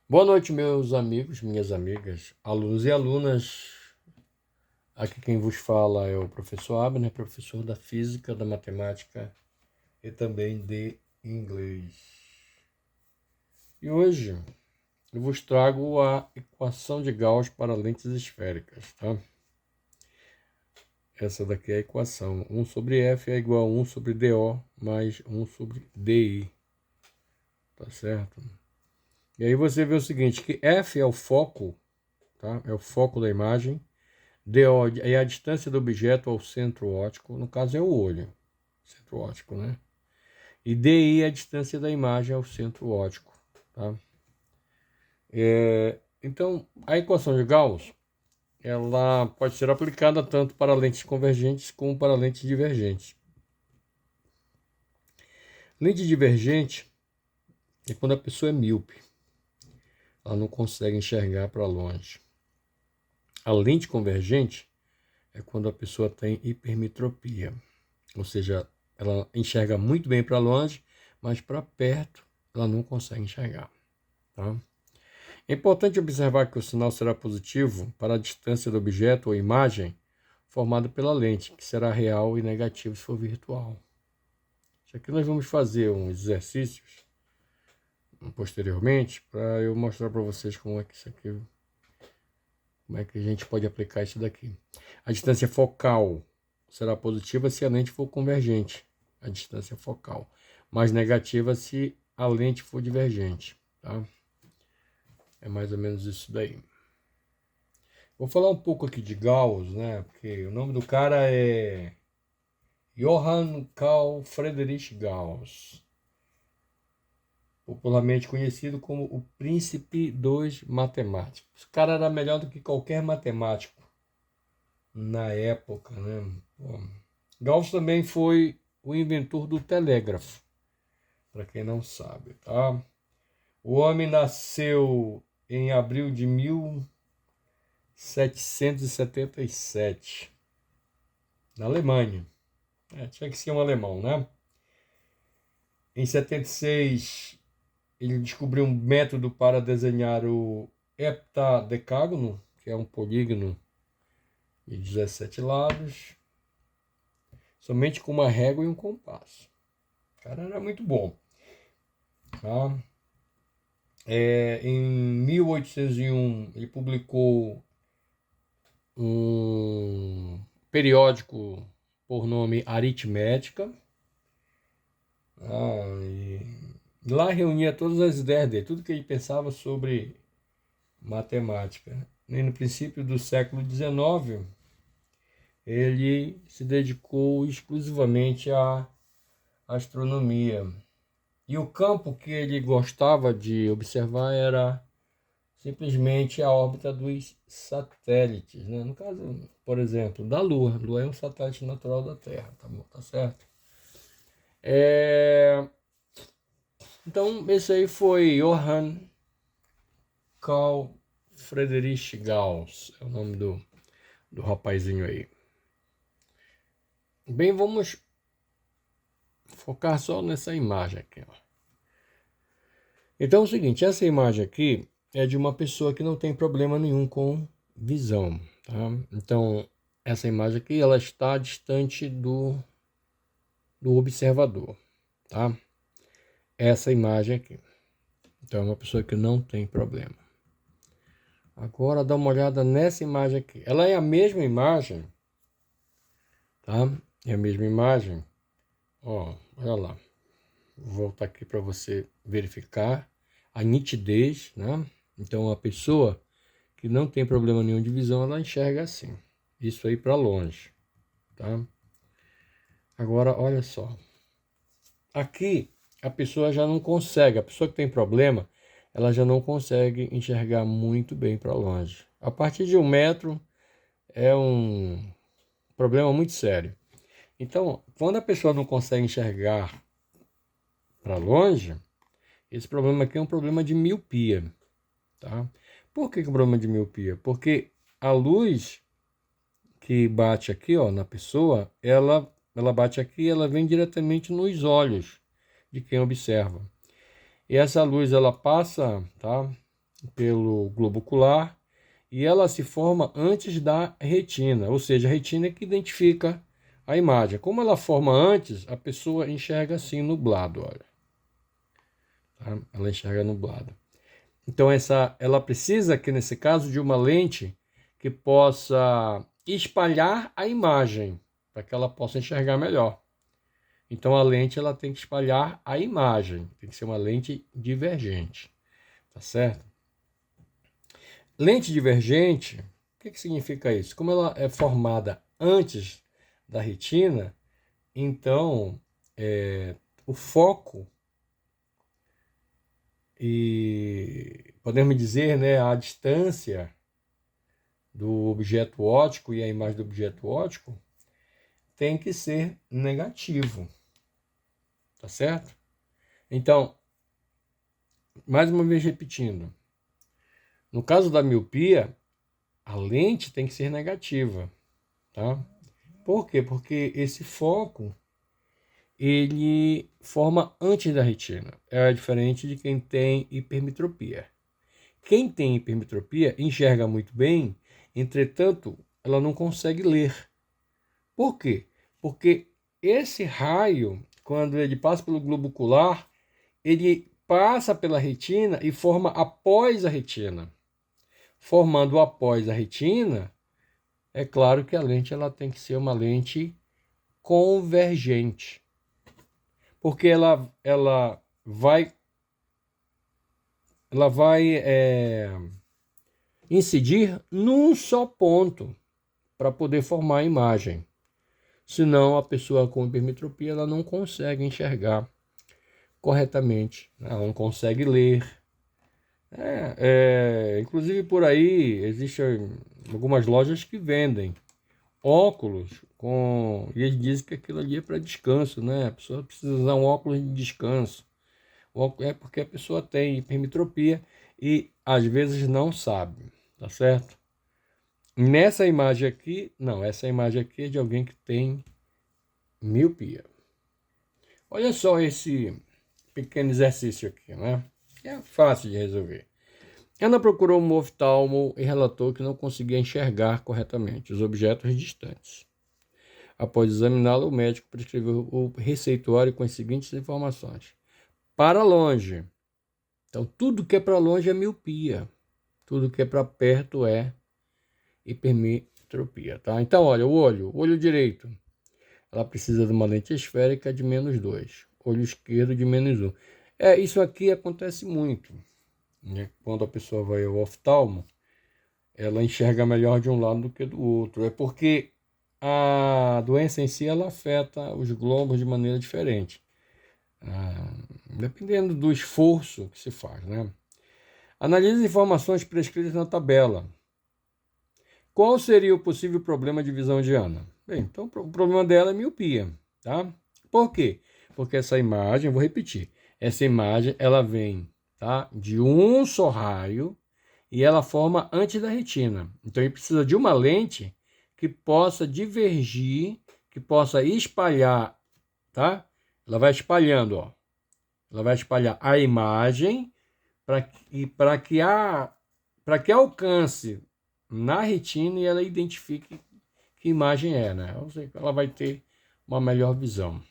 Boa noite, meus amigos, minhas amigas, alunos e alunas. Aqui quem vos fala é o professor Abner, professor da Física, da Matemática e também de Inglês. E hoje eu vos trago a equação de Gauss para lentes esféricas, tá? Essa daqui é a equação. 1 sobre F é igual a 1 sobre DO mais 1 sobre DI, tá certo? E aí você vê o seguinte, que F é o foco, tá? É o foco da imagem. DO é a distância do objeto ao centro óptico, no caso é o olho, centro óptico, né? E DI é a distância da imagem ao centro óptico, tá? Então, a equação de Gauss, ela pode ser aplicada tanto para lentes convergentes como para lentes divergentes. Lente divergente é quando a pessoa é míope, ela não consegue enxergar para longe. A lente convergente é quando a pessoa tem hipermetropia, ou seja, ela enxerga muito bem para longe, mas para perto ela não consegue enxergar. Tá? É importante observar que o sinal será positivo para a distância do objeto ou imagem formada pela lente, que será real, e negativo se for virtual. Isso aqui nós vamos fazer uns exercícios posteriormente para eu mostrar para vocês como é que isso aqui, como é que a gente pode aplicar isso daqui. A distância focal será positiva se a lente for convergente, a distância focal, mas negativa se a lente for divergente, tá? É mais ou menos isso daí. Vou falar um pouco aqui de Gauss, né? Porque o nome do cara é Johann Carl Friedrich Gauss, popularmente conhecido como o Príncipe dos Matemáticos. O cara era melhor do que qualquer matemático na época, né? Bom, Gauss também foi o inventor do telégrafo, para quem não sabe, tá? O homem nasceu em abril de 1777, na Alemanha. Tinha que ser um alemão, né? Em 76, ele descobriu um método para desenhar o heptadecágono, que é um polígono de 17 lados, somente com uma régua e um compasso. O cara era muito bom. Tá? Em 1801, ele publicou um periódico por nome Aritmética. E lá reunia todas as ideias dele, tudo que ele pensava sobre matemática. E no princípio do século XIX, ele se dedicou exclusivamente à astronomia. E o campo que ele gostava de observar era simplesmente a órbita dos satélites, né? No caso, por exemplo, da Lua. A Lua é um satélite natural da Terra, tá bom? Tá certo? Então, esse aí foi Johann Carl Friedrich Gauss, é o nome do rapazinho aí. Bem, vamos focar só nessa imagem aqui, ó. Então é o seguinte, essa imagem aqui é de uma pessoa que não tem problema nenhum com visão, tá? Então, essa imagem aqui, ela está distante do observador, tá? Essa imagem aqui. Então, é uma pessoa que não tem problema. Agora, dá uma olhada nessa imagem aqui. Ela é a mesma imagem, tá? É a mesma imagem. Ó, olha lá. Vou voltar aqui para você verificar a nitidez, né? Então, a pessoa que não tem problema nenhum de visão, ela enxerga assim. Isso aí para longe, tá? Agora, olha só. Aqui, a pessoa já não consegue. A pessoa que tem problema, ela já não consegue enxergar muito bem para longe. A partir de 1 metro é um problema muito sério. Então, quando a pessoa não consegue enxergar para longe, esse problema aqui é um problema de miopia, tá? Por que é um problema de miopia? Porque a luz que bate aqui, ó, na pessoa, ela bate aqui, ela vem diretamente nos olhos de quem observa. E essa luz, ela passa, tá? pelo globo ocular e ela se forma antes da retina, ou seja, a retina é que identifica a imagem. Como ela forma antes, a pessoa enxerga assim nublado, olha. Tá? Ela enxerga nublado. Então ela precisa, aqui nesse caso, de uma lente que possa espalhar a imagem, para que ela possa enxergar melhor. Então a lente ela tem que espalhar a imagem, tem que ser uma lente divergente, tá certo? Lente divergente, o que significa isso? Como ela é formada antes da retina, então o foco e podemos dizer, né, a distância do objeto óptico e a imagem do objeto óptico tem que ser negativo, tá certo? Então, mais uma vez repetindo, no caso da miopia, a lente tem que ser negativa, tá? Por quê? Porque esse foco ele forma antes da retina. É diferente de quem tem hipermetropia. Quem tem hipermetropia enxerga muito bem, entretanto, ela não consegue ler. Por quê? Porque esse raio, quando ele passa pelo globo ocular, ele passa pela retina e forma após a retina. Formando após a retina, é claro que a lente ela tem que ser uma lente convergente. Porque ela vai incidir num só ponto para poder formar a imagem. Senão a pessoa com hipermetropia ela não consegue enxergar corretamente, ela não consegue ler. Inclusive por aí existem algumas lojas que vendem óculos e eles dizem que aquilo ali é para descanso, né? A pessoa precisa usar um óculos de descanso. É porque a pessoa tem hipermetropia e às vezes não sabe, tá certo? Nessa imagem aqui, não, essa imagem aqui é de alguém que tem miopia. Olha só esse pequeno exercício aqui, né? É fácil de resolver. Ela procurou um oftalmo e relatou que não conseguia enxergar corretamente os objetos distantes. Após examiná-lo, o médico prescreveu o receituário com as seguintes informações. Para longe. Então, tudo que é para longe é miopia. Tudo que é para perto é hipermetropia, tá? Então, olha, o olho direito. Ela precisa de uma lente esférica de -2. Olho esquerdo de -1. Isso aqui acontece muito, né? Quando a pessoa vai ao oftalmo, ela enxerga melhor de um lado do que do outro. É porque a doença em si, ela afeta os globos de maneira diferente. Dependendo do esforço que se faz, né? Analise as informações prescritas na tabela. Qual seria o possível problema de visão de Ana? Bem, então o problema dela é miopia, tá? Por quê? Porque essa imagem, vou repetir, essa imagem ela vem, tá, de um só raio e ela forma antes da retina. Então ele precisa de uma lente que possa divergir, que possa espalhar, tá? Ela vai espalhando, ó. Ela vai espalhar a imagem para que alcance na retina e ela identifique que imagem é, né? Ou seja, ela vai ter uma melhor visão.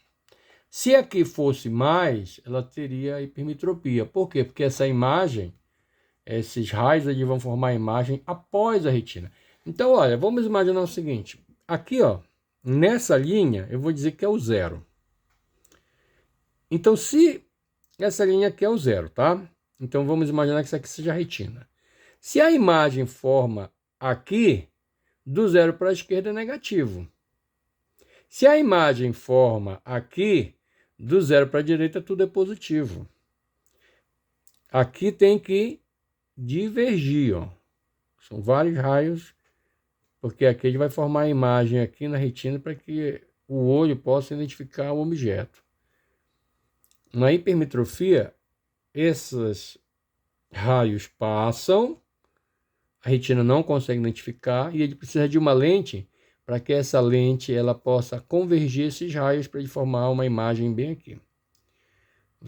Se aqui fosse mais, ela teria hipermetropia. Por quê? Porque essa imagem, esses raios ali vão formar a imagem após a retina. Então, olha, vamos imaginar o seguinte. Aqui, ó, nessa linha, eu vou dizer que é o 0. Então, se essa linha aqui é o 0, tá? Então, vamos imaginar que isso aqui seja a retina. Se a imagem forma aqui, do 0 para a esquerda é negativo. Se a imagem forma aqui, do 0 para a direita, tudo é positivo. Aqui tem que divergir, ó. São vários raios, porque aqui ele vai formar a imagem aqui na retina para que o olho possa identificar o objeto. Na hipermetrofia, esses raios passam, a retina não consegue identificar e ele precisa de uma lente para que essa lente ela possa convergir esses raios para ele formar uma imagem bem aqui.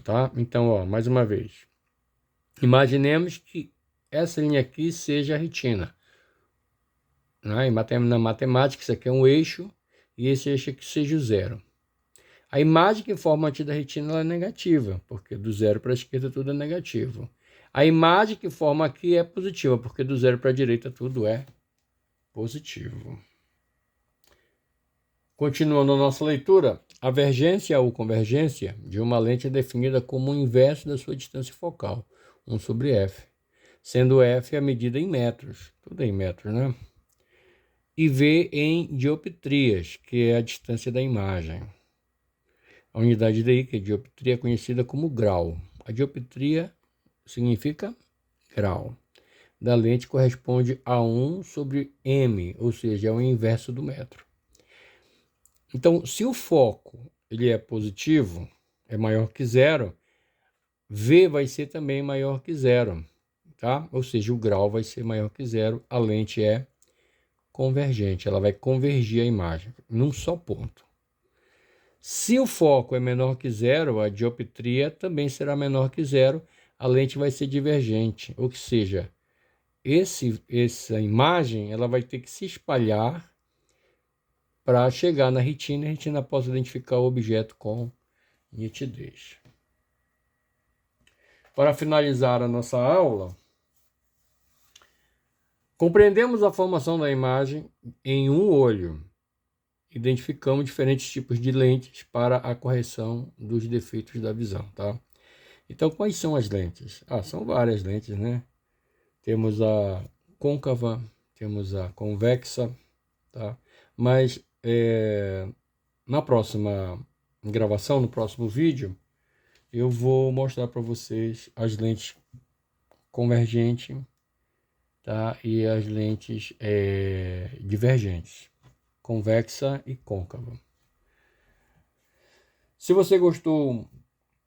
Tá? Então, ó, mais uma vez. Imaginemos que essa linha aqui seja a retina. Né? Na matemática, isso aqui é um eixo, e esse eixo aqui seja o zero. A imagem que forma antes da retina ela é negativa, porque do zero para a esquerda tudo é negativo. A imagem que forma aqui é positiva, porque do zero para a direita tudo é positivo. Continuando a nossa leitura, a vergência ou convergência de uma lente é definida como o inverso da sua distância focal, 1 sobre f, sendo f a medida em metros, tudo é em metros, né? E v em dioptrias, que é a distância da imagem. A unidade daí, que é dioptria, é conhecida como grau. A dioptria significa grau. Da lente corresponde a 1 sobre m, ou seja, é o inverso do metro. Então, se o foco ele é positivo, é maior que zero, V vai ser também maior que zero, tá? Ou seja, o grau vai ser maior que zero, a lente é convergente, ela vai convergir a imagem num só ponto. Se o foco é menor que zero, a dioptria também será menor que zero, a lente vai ser divergente, ou seja, essa imagem ela vai ter que se espalhar para chegar na retina e a retina possa identificar o objeto com nitidez. Para finalizar a nossa aula, compreendemos a formação da imagem em um olho. Identificamos diferentes tipos de lentes para a correção dos defeitos da visão, tá? Então, quais são as lentes? São várias lentes, né? Temos a côncava, temos a convexa, tá? Mas na próxima gravação, no próximo vídeo, eu vou mostrar para vocês as lentes convergentes, tá? E as lentes divergentes, convexa e côncava. Se você gostou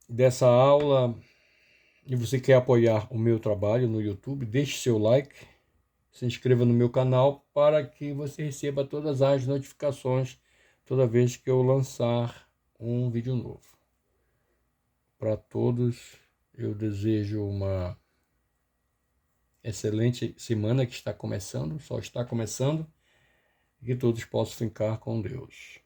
dessa aula e você quer apoiar o meu trabalho no YouTube, deixe seu like, se inscreva no meu canal para que você receba todas as notificações toda vez que eu lançar um vídeo novo. Para todos, eu desejo uma excelente semana que está começando, só está começando, e que todos possam ficar com Deus.